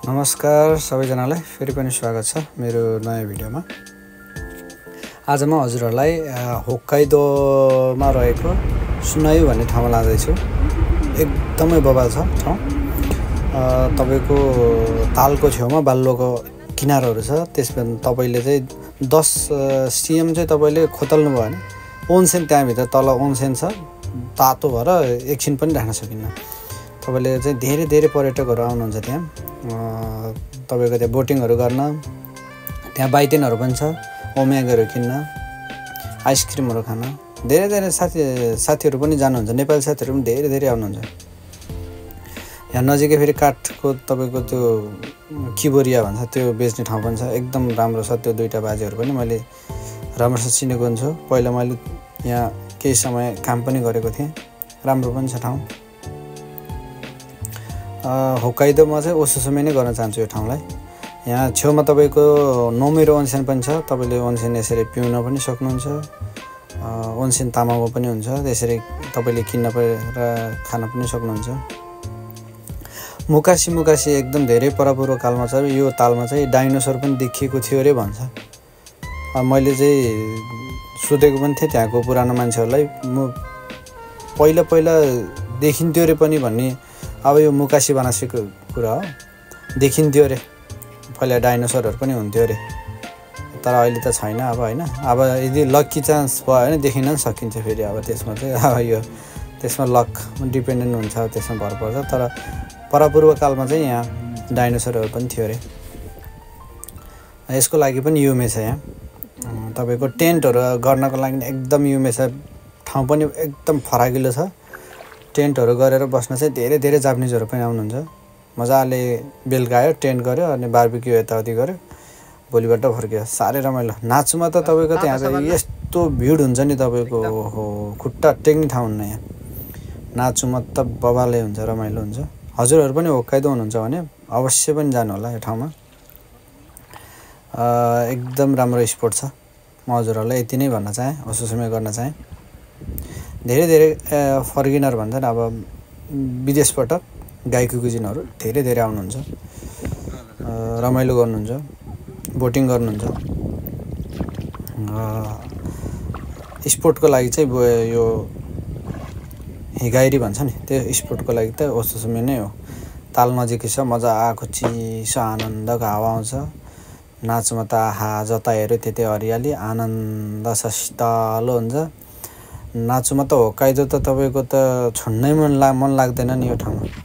नमस्कार सबैजनालाई फेरि पनि स्वागत छ मेरो नयाँ भिडियोमा। आज म हजुरहरूलाई होक्काइदोमा रहेको सुनायु भन्ने ठाउँमा लाँदैछु। एकदमै बबाल छ ठाउँ। तपाईको तालको छेउमा बालुवाको किनारहरू छ। त्यसमा तपाईले चाहिँ 10 cm चाहिँ तपाईले खोतल्नु भयो भने ओन्सेन त्यहाँभित्र तल ओन्सेन छ। तातो भएर एकछिन पनि राख्न सकिन्न। तपाईले चाहिँ धेरै पर्यटकहरू आउनुहुन्छ त्यहाँ। तपाईको त्यहाँ बोटिङहरू गर्न, त्यहाँ बाइटेनहरू पनि छ, ओमेगाहरू किन्न, आइसक्रिमहरू खान। धेरै साथीहरू पनि जानुहुन्छ। नेपाली साथीहरू पनि धेरै आउनुहुन्छ। यहाँ नजिकै फेरि काठको तपाईको त्यो किबोरिया भन्छ त्यो बेच्ने ठाउँ पनि छ। एकदम राम्रो छ। त्यो दुईटा बाजेहरू पनि मैले राम्रोसँग चिनेको हुन्छु। पहिला मैले यहाँ केही समय काम पनि गरेको थिएँ। राम्रो पनि छ ठाउँ। होक्काइदोमा चाहिँ ओसोसोमे नै गर्न चाहन्छु यो ठाउँलाई। यहाँ छेउमा तपाईको नोमेरो ओन्सेन पनि छ। तपाईले ओन्सेन यसरी पिउन पनि सक्नुहुन्छ। ओन्सेन तामाको पनि हुन्छ। त्यसरी तपाईले किन्न र खान पनि सक्नुहुन्छ। मुकासी एकदम धेरै परापूर्व कालमा छ। यो तालमा चाहिँ डाइनोसर पनि देखिएको थियो अरे भन्छ। मैले चाहिँ सोधेको पनि थिएँ त्यहाँको पुरानो मान्छेहरूलाई। पहिला देखिन्थ्यो अरे पनि भन्ने। अब यो मुकासी बनासेको कुरा हो। देखिन्थ्यो अरे पहिला डाइनोसरहरू पनि हुन्थ्यो अरे। तर अहिले त छैन अब हैन। अब यदि लकी चान्स भयो भने देखिन पनि सकिन्छ फेरि। अब त्यसमा चाहिँ अब यो त्यसमा लक डिपेन्डेन्ट हुन्छ। त्यसमा भर पर्छ। तर परापूर्व कालमा चाहिँ यहाँ डाइनोसरहरू पनि थियो अरे। यसको लागि पनि युमे छ यहाँ। तपाईको टेन्टहरू गर्नको लागि एकदम युमे छ। ठाउँ पनि एकदम फराकिलो छ। टेन्टहरू गरेर बस्न चाहिँ धेरै जापानिजहरू पनि आउनुहुन्छ। मजाले बेलुका आयो, टेन्ट गर्यो अनि बारबिक्यू यताउति गर्यो, भोलिबाट फर्क्यो। साह्रै रमाइलो। नाचुमा त तपाईको त्यहाँ चाहिँ यस्तो भिड हुन्छ नि। तपाईको खुट्टा टेक्ने ठाउँ हुन्न यहाँ। नाचुमा त बबालै हुन्छ, रमाइलो हुन्छ। हजुरहरू पनि होक्काइदो हुनुहुन्छ भने अवश्य पनि जानु होला यो ठाउँमा। एकदम राम्रो स्पोट छ। म हजुरहरूलाई यति नै भन्न चाहेँ, ओसोसोमे गर्न चाहेँ। धेरै फर्गिनर भन्छन् अब विदेशबाट गाईको कुजिनहरू धेरै आउनुहुन्छ। रमाइलो गर्नुहुन्छ, बोटिङ गर्नुहुन्छ। स्पोर्टको लागि चाहिँ यो हिगाइरी भन्छ नि, त्यो स्पोर्टको लागि त ओसोसोमे नै हो। ताल नजिकै छ। मजाको चिसो आनन्दको हावा आउँछ। नाचमा त आहा जता हेऱ्यो त्यतै हरियाली, आनन्द छ, शीतलो हुन्छ। नाचुमा त होक्काइदो त तपाईको त छोड्नै मन लाग्दैन नि यो ठाउँमा।